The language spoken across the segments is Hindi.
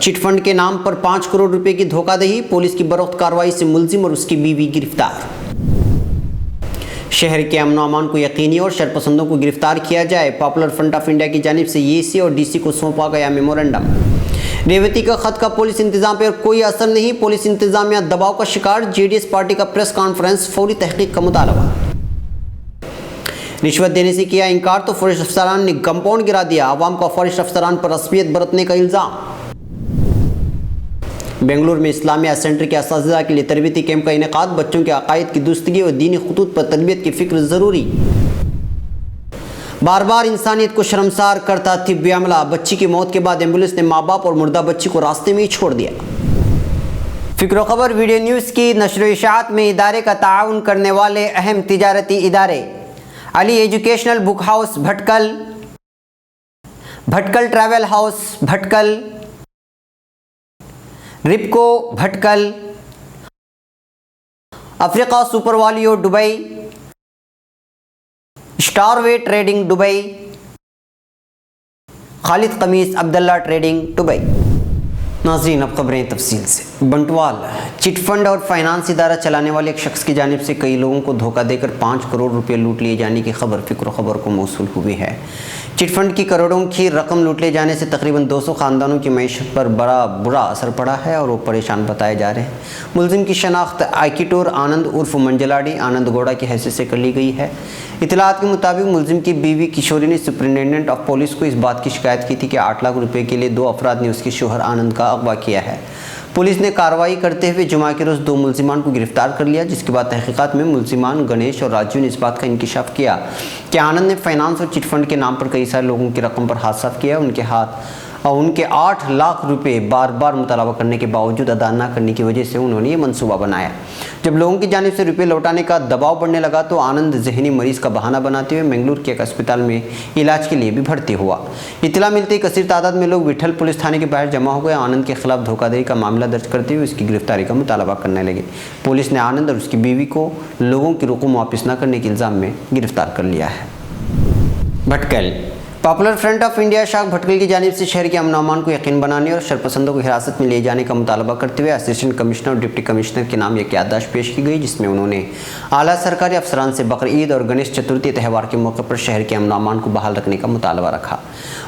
चिटफंड के नाम पर 5 करोड़ रुपए की धोखाधड़ी, पुलिस की बरोक्त कार्रवाई से मुलजिम और उसकी बीवी गिरफ्तार। शहर के अमन अमान को यकीनी और शरपसंदों को गिरफ्तार किया जाए, पॉपुलर फ्रंट ऑफ इंडिया की जानिब से एसी और डीसी को सौंपा गया मेमोरेंडम। रेवती का खत का पुलिस इंतजाम पर कोई असर नहीं, पुलिस इंतजामिया दबाव का शिकार, जेडीएस पार्टी का प्रेस कॉन्फ्रेंस, फौरी तहकीक का मुतालबा। रिश्वत देने से किया इनकार तो फॉरेस्ट अफसरान ने कंपाउंड गिरा दिया, आवाम का फॉरेस्ट अफसरान पर असबियत बरतने का इल्जाम। बेंगलुरु में इस्लामिया सेंटर के असातिज़ा के लिए तरबियती कैंप का इनेकाद, बच्चों के अकायद की दुरुस्तगी और दीनी खुतूत पर तरबियत की फिक्र ज़रूरी। बार बार इंसानियत को शर्मसार करता तिब्बी अमला, बच्ची की मौत के बाद एम्बुलेंस ने माँ बाप और मुर्दा बच्ची को रास्ते में ही छोड़ दिया। फिक्र खबर वीडियो न्यूज़ की नशर इशाअत में इदारे का ताउन करने वाले अहम तिजारती इदारे Ali educational book house Bhatkal, Bhatkal travel house Bhatkal, Ripco Bhatkal, Africa super वालियो Dubai, Starway trading Dubai, Khalid Khamis Abdullah trading Dubai. नाज़रीन, अब खबरें तफसील से। बंटवाल चिटफंड और फाइनेंस इदारा चलाने वाले एक शख्स की जानिब से कई लोगों को धोखा देकर 5 करोड़ रुपए लूट लिए जाने की खबर फिक्र खबर को मौसूल हुई है। चिटफंड की करोड़ों की रकम लूट ले जाने से तकरीबन 200 ख़ानदानों की मईशत पर बड़ा बुरा असर पड़ा है और वो परेशान बताए जा रहे हैं। मुलजिम की शनाख्त आइकिटोर आनंद उर्फ मंजलाडी आनंद गौड़ा की हैसियत से कर ली गई है। इतलात के मुताबिक मुलजिम की बीवी किशोरी ने सुपरिटेंडेंट ऑफ पुलिस को इस बात की शिकायत की थी कि 8 लाख रुपए के लिए 2 अफराद ने उसके शोहर आनंद का अगवा किया है। पुलिस ने कार्रवाई करते हुए जुमा के रोज़ 2 मुलजिमान को गिरफ्तार कर लिया, जिसके बाद तहकीकात में मुलजिमान गणेश और राजू ने इस बात का इंकिशाफ किया कि आनंद ने फाइनेंस और चिटफंड के नाम पर कई सारे लोगों की रकम पर हाथ साफ किया। उनके 8 लाख रुपए बार बार मुतालबा करने के बावजूद अदा न करने की वजह से उन्होंने ये मंसूबा बनाया। जब लोगों की जानिब से रुपए लौटाने का दबाव बढ़ने लगा तो आनंद जहनी मरीज का बहाना बनाते हुए बेंगलुरु के एक अस्पताल में इलाज के लिए भी भर्ती हुआ। इतला मिलते ही कसीर तादाद में लोग विठल पुलिस थाने के बाहर जमा हो गए। आनंद के खिलाफ धोखाधड़ी का मामला दर्ज करते हुए उसकी गिरफ्तारी का मुतालबा करने लगे। पुलिस ने आनंद और उसकी बीवी को लोगों की रकम वापस न करने के इल्ज़ाम में गिरफ्तार कर लिया है। Bhatkal popular front of India शाख भटकल की जानिब से शहर के अमन अमान को यकीन बनाने और शरपसंदों को हिरासत में ले जाने का मुतालबा करते हुए असिस्टेंट कमिश्नर और डिप्टी कमिश्नर के नाम एक याददाश्त पेश की गई, जिसमें उन्होंने आला सरकारी अफसरान से बकरीद और गणेश चतुर्थी त्यौहार के मौके पर शहर के अमन अमान को बहाल रखने का मुतालबा रखा।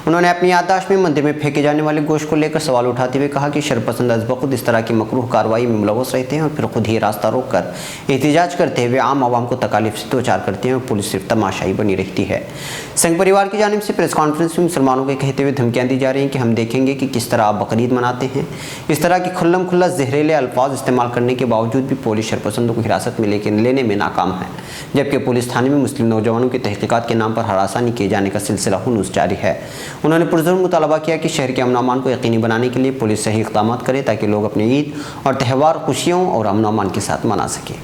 उन्होंने अपनी याददाश्त में मंदिर में फेंके जाने वाले गोश्त को लेकर सवाल उठाते हुए कहा कि शरपसंद अज़बख़ुद इस तरह की मकरूह कार्रवाई में मुलव्वस रहते हैं और फिर खुद ही रास्ता रोक कर एहतिजाज करते हुए आम आवाम को तकालीफ से दो चार करते हैं और पुलिस सिर्फ तमाशाई बनी रहती है। संघ परिवार की जानिब से प्रेस कॉन्फ्रेंस में मुसलमानों के कहते हुए धमकियां दी जा रही हैं कि हम देखेंगे कि किस तरह आप बकरीद मनाते हैं। इस तरह की खुल्लम खुल्ला जहरीले अल्फाज इस्तेमाल करने के बावजूद भी पुलिस शरपसंदों को हिरासत में लेने में नाकाम है, जबकि पुलिस थाने में मुस्लिम नौजवानों की तहकीकात के नाम पर हरासानी किए जाने का सिलसिला हुनूस जारी है। उन्होंने पुरज़ोर मुतालबा किया कि शहर के अमन अमान को यकीनी बनाने के लिए पुलिस सही इक़दाम करे ताकि लोग अपनी ईद और त्यौहार खुशियों और अमन अमान के साथ मना सकें।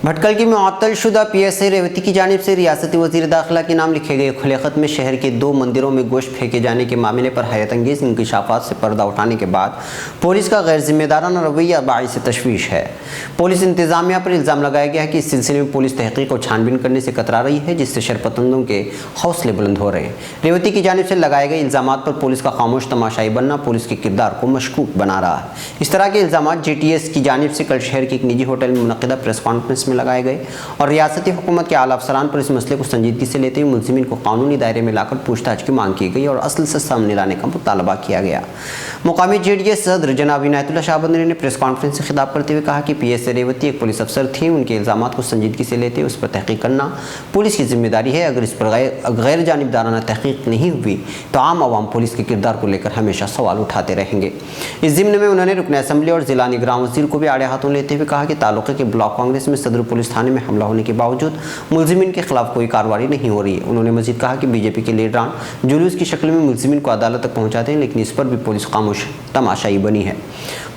भटकल की मुअत्तल शुदा PSI रेवती की जानिब से रियासती वज़ीर दाखिला के नाम लिखे गए खुले ख़त में शहर के 2 मंदिरों में गोश्त फेंके जाने के मामले पर हैरत अंगेज़ इंकिशाफ़ात से पर्दा उठाने के बाद पुलिस का गैर जिम्मेदाराना रवैया बाइस तशवीश है। पुलिस इंतज़ामिया पर इल्ज़ाम लगाया गया है कि इस सिलसिले में पुलिस तहक़ीक़ और छानबीन करने से कतरा रही है, जिससे शरपसंदों के हौसले बुलंद हो रहे हैं। रेवती की जानिब से लगाए गए इल्ज़ामात पर पुलिस का खामोश तमाशाई बनना पुलिस के किरदार को मशकूक बना रहा है। इस तरह के इल्ज़ामात JTS की जानिब से कल शहर के एक निजी होटल में मुनक़िदा प्रेस कॉन्फ्रेंस में लगाए गए और रियासती हुकूमत के आला अफसरान पर इस मसले को संजीदगी से लेते हुए मुलजिमीन को कानूनी दायरे में लाकर पूछताछ की मांग की गई और असल से सामने लाने का मुतालबा किया गया। मुकामी JDS सदर जनाब इनायतुल्लाह शाहबंदरी ने प्रेस कॉन्फ्रेंस से खिताब करते हुए कहा कि PSI रेवती एक पुलिस अफसर थी, उनके इल्ज़ामात को संजीदगी से लेते उस पर तहक़ीक़ करना पुलिस की जिम्मेदारी है। अगर इस पर गैर जानिबदाराना तहक़ीक़ नहीं हुई तो आम आवाम पुलिस के किरदार को लेकर हमेशा सवाल उठाते रहेंगे। इस ज़िम्न में उन्होंने रुकन असम्बली और ज़िला निगरान वज़ीर को भी आड़े हाथों लेते हुए कहा कि ताल्लुक़े के ब्लॉक कांग्रेस में सदर पुलिस थाने में हमला होने के बावजूद मुलजिमीन के खिलाफ कोई कार्रवाई नहीं हो रही है। उन्होंने मजीद कहा कि BJP के लीडरान जुलूस की शक्ल में मुलजिमीन को अदालत तक पहुंचाते हैं, लेकिन इस पर भी पुलिस खामोश है। तमाशाई बनी है।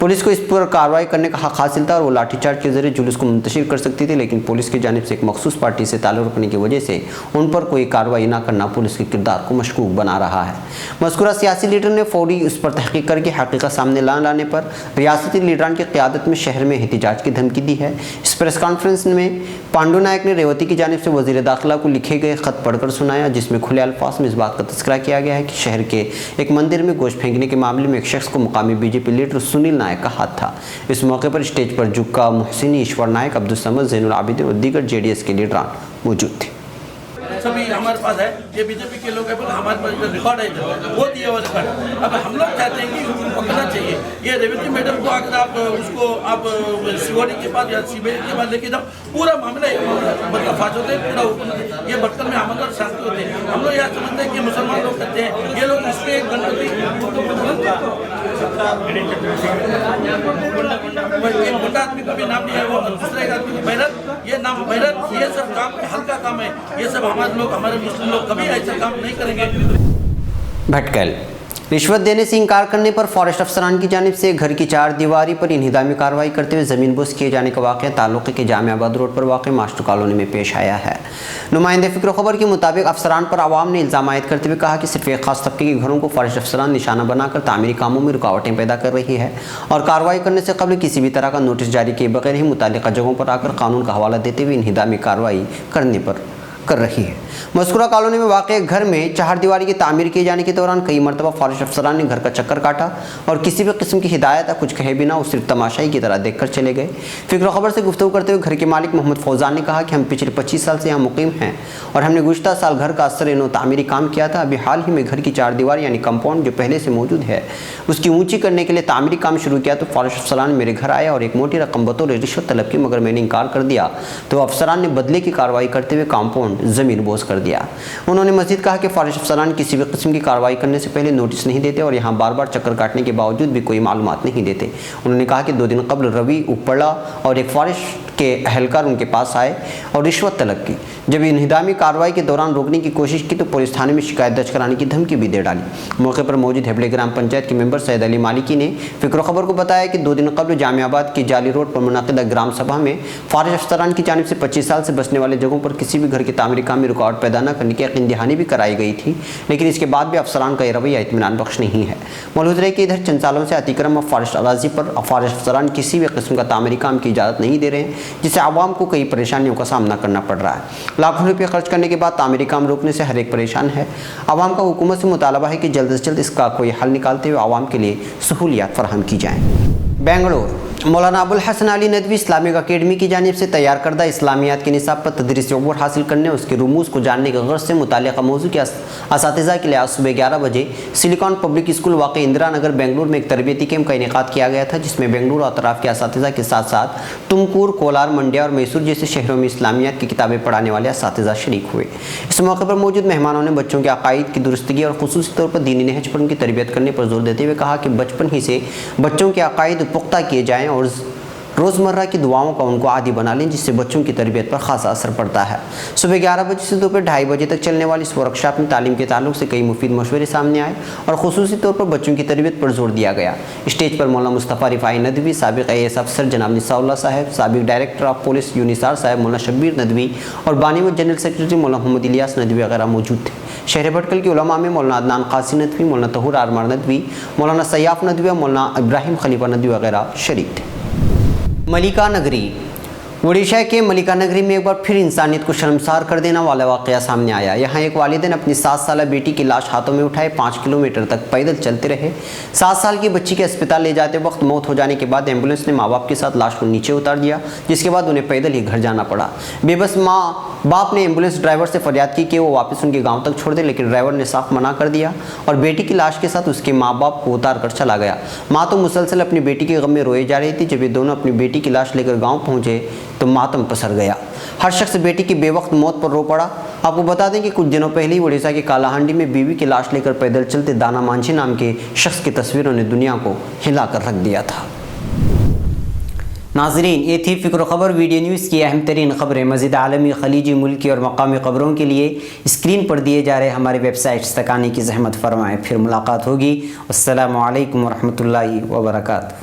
पुलिस को इस पर कार्रवाई करने का हक हासिल था और वो लाठीचार्ज के जरिए जुलूस को मुंतशिर कर सकती थी, लेकिन पुलिस की जानिब से एक मखसूस पार्टी से ताल्लुक़ रखने की वजह से उन पर कोई कार्रवाई न करना पुलिस के किरदार को मशकूक बना रहा है। मज़कूरा सियासी लीडर ने फौरी उस पर तहकीक करके हकीकत सामने लाने पर रियासती लीडरान की क़यादत में शहर में एहतजाज की धमकी दी है। इस प्रेस कॉन्फ्रेंस में पांडु नायक ने रेवती की जानिब से वज़ीर दाखिला को लिखे गए ख़त पढ़कर सुनाया, जिसमें खुले अल्फाज में इस बात का तज़किरा किया गया है कि शहर के एक मंदिर में गोश्त फेंकने के मामले में एक शख्स को मुकामी बीजेपी लीडर सुनील नायक का हाथ था। इस मौके पर स्टेज पर जुक्का मोहसिनी, ईश्वर नायक, अब्दुल समद, ज़ैनुल आबिदीन और दीगर जेडीएस के लीडरान मौजूद थे। सभी हमारे पास है, ये बीजेपी के लोग हैं, हमारे पास जो रिकॉर्ड है वो दिया हुआ रिकॉर्ड। अब हम लोग चाहते हैं कि उनको पकड़ना चाहिए। ये रेवती मैडम को अगर आप उसको आप सीओडी के पास या सीबीआई के पास लेके जाओ, पूरा मामला पर्दाफाश होते हैं, पूरा ये बर्तन में अमन और शांति होते हैं। हम लोग यह समझते हैं कि मुसलमान लोग करते हैं, ये लोग इसमें गणपति मोटा आदमी का भी नाम नहीं है, वो दूसरे आदमी की मेहनत, ये नाम मेहनत, ये सब काम हल्का काम है। ये सब हमारे मुस्लिम लोग कभी ऐसा काम नहीं करेंगे। भटकल रिश्वत देने से इनकार करने पर फॉरेस्ट अफसरान की जानिब से घर की चार दीवारी पर इंहिदामी कार्रवाई करते हुए ज़मीन बोस किए जाने का वाक़या ताल्लुक़े के जामियाबाद रोड पर वाक़ मास्टर कॉलोनी में पेश आया है। नुमाइंदे फ़िक्र खबर के मुताबिक अफसरान पर आवाम ने इल्ज़ाम आयद करते हुए कहा कि सिर्फ एक खास तबके के घरों को फॉरेस्ट अफसरान निशाना बनाकर तामीरी कामों में रुकावटें पैदा कर रही है और कार्रवाई करने से कबल किसी भी तरह का नोटिस जारी किए बगैर ही मुताल्लिक़ा जगहों पर आकर कानून का हवाला देते हुए इंहिदामी कार्रवाई करने पर कर रही है। मज़कूरा कॉलोनी में वाक़ घर में चार दीवारी की तामीर किए जाने के दौरान कई मरतबा फॉरेस्ट अफसरान ने घर का चक्कर काटा और किसी भी किस्म की हिदायत या कुछ कहे बिना वो सिर्फ तमाशाई की तरह देखकर चले गए। फ़िक्र खबर से गुफ्तगू करते हुए घर के मालिक मोहम्मद फौजान ने कहा कि हम पिछले 25 साल से यहाँ मुकीम हैं और हमने गुज़श्ता साल घर का असर नो तामीरी काम किया था। अभी हाल ही में घर की चार दीवार यानी कंपाउंड जो पहले से मौजूद है उसकी ऊँची करने के लिए तामीरी काम शुरू किया तो फॉरेस्ट अफसरान मेरे घर आया और एक मोटी रकम बतौर रिश्वत तलब की, मगर मैंने इनकार कर दिया तो अफसरान ने बदले की कार्रवाई करते हुए कंपाउंड ज़मीन बोस कर दिया। उन्होंने मज़ीद कहा कि फॉरेस्ट अफसरान किसी भी किस्म की कार्रवाई करने से पहले नोटिस नहीं देते और यहाँ बार बार चक्कर काटने के बावजूद भी कोई मालूमात नहीं देते। उन्होंने कहा कि 2 दिन कबल रवि उपड़ा और एक फॉरेस्ट के अहलकार उनके पास आए और रिश्वत तलब की। जब इंहिदामी कार्रवाई के दौरान रोकने की कोशिश की तो पुलिस थाने में शिकायत दर्ज कराने की धमकी भी दे डाली। मौके पर मौजूद हेबले ग्राम पंचायत के मेंबर सैयद अली मालिकी ने फ़िक्र खबर को बताया कि 2 दिन कबल जामियाबाद की जाली रोड पर मुनाकिदा ग्राम सभा में फॉरेस्ट अफसरान की जानिब से 25 साल से बसने वाले जगहों पर किसी भी घर के तामीरी काम में रुकावट पैदा न करने की यकीन दहानी भी कराई गई थी, लेकिन इसके बाद भी अफसरान का रवैया इत्मीनान बख्श नहीं है। मौजूद रहे कि इधर चंद सालों से अतिक्रम और फॉरेस्ट अराजी पर फॉरेस्ट अफसरान किसी भी किस्म का तामीरी काम की इजाज़त नहीं दे रहे हैं, जिससे आवाम को कई परेशानियों का सामना करना पड़ रहा है। लाखों रुपये खर्च करने के बाद तामीरी काम रोकने से हर एक परेशान है। आवाम का हुकूमत से मुतालबा है कि जल्द से जल्द इसका कोई हल निकालते हुए आवाम के लिए सहूलियात फराहम की जाएँ। बेंगलुरु मौलाना अबुल हसन अली नदवी इस्लामिक अकेडमी की जानिब से तैयार करदा इस्लामियात के निसाब पर तदरीस अव्वल हासिल करने और उसके रुमूज़ को जानने के गर्ज से मुताल्लिक़ा मौजू के असातिज़ा के लिए आज सुबह 11 बजे सिलिकॉन पब्लिक स्कूल वाक़ इंदिरा नगर बेंगलुरु में एक तरबियती कैंप का इनेकाद किया गया था, जिसमें बेंगलुरु और अतराफ़ के असातिज़ा के साथ साथ तुमकुर, कोलार, मंड्या और मैसूर जैसे शहरों में इस्लामियात की किताबें पढ़ाने वाले असातिज़ा शरीक हुए। इस मौके पर मौजूद मेहमानों ने बच्चों के अकायद की दुरुस्तगी और खुसूसी तौर पर दीनी नहज पर उनकी तरबियत करने पर जोर देते हुए कहा कि बचपन ही से बच्चों के अकायद पुख्ता किए जाएँ और रोज़मर्रा की दुआओं का उनको आदी बना लें, जिससे बच्चों की तरबियत पर खासा असर पड़ता है। सुबह 11 बजे से दोपहर 2:30 बजे तक चलने वाली इस वर्कशॉप में तालीम के ताल्लुक से कई मुफीद मशवरे सामने आए और खुसूसी तौर पर बच्चों की तरबियत पर जोर दिया गया। स्टेज पर मौलाना मुस्तफ़ा रिफ़ाई नदवी, साबिक़ IAS अफसर जनाब निसाउल्लाह साहब, साबिक़ डायरेक्टर ऑफ पुलिस यूनिसार साहब मौलाना शब्बीर नदवी और बानी व जनरल सेक्रेटरी मौलाना मोहम्मद इलियास नदवी वगैरह मौजूद थे। शहर भटकल के उलमा में मौलाना अदनान कासी नदवी, मौलाना तहूर आरमार नदवी, मौलाना सयाफ नदवी और मौलाना इब्राहिम खलीफा नदवी वगैरह शरीक थे। मलिका नगरी उड़ीसा के मलिका नगरी में एक बार फिर इंसानियत को शर्मसार कर देने वाला वाक़या सामने आया। यहाँ एक वालिदैन अपनी 7 साल बेटी की लाश हाथों में उठाए 5 किलोमीटर तक पैदल चलते रहे। 7 साल की बच्ची के अस्पताल ले जाते वक्त मौत हो जाने के बाद एम्बुलेंस ने माँ बाप के साथ लाश को नीचे उतार दिया, जिसके बाद उन्हें पैदल ही घर जाना पड़ा। बेबस माँ बाप ने एम्बुलेंस ड्राइवर से फरियाद की कि वो वापस उनके गाँव तक छोड़ दे, लेकिन ड्राइवर ने साफ मना कर दिया और बेटी की लाश के साथ उसके माँ बाप को उतार कर चला गया। माँ तो मुसलसल अपनी बेटी के गम में रोए जा रही थी। जब ये दोनों अपनी बेटी की लाश लेकर गाँव पहुँचे तो मातम पसर गया। हर शख्स बेटी की बेवक्त मौत पर रो पड़ा। आपको बता दें कि कुछ दिनों पहले ही उड़ीसा के कालाहांडी में बीवी की लाश लेकर पैदल चलते दाना मांझी नाम के शख्स की तस्वीरों ने दुनिया को हिला कर रख दिया था। नाजरीन, ये थी फ़िक्र ख़बर वीडियो न्यूज़ की अहम तरीन ख़बरें। मज़ीद आलमी, ख़लीजी, मुल्की और मकामी ख़बरों के लिए स्क्रीन पर दिए जा रहे हमारे वेबसाइट्स तक आने की ज़हमत फरमाएँ। फिर मुलाकात होगी। अस्सलामु अलैकुम वरहमतुल्लाहि वबरकातुहू।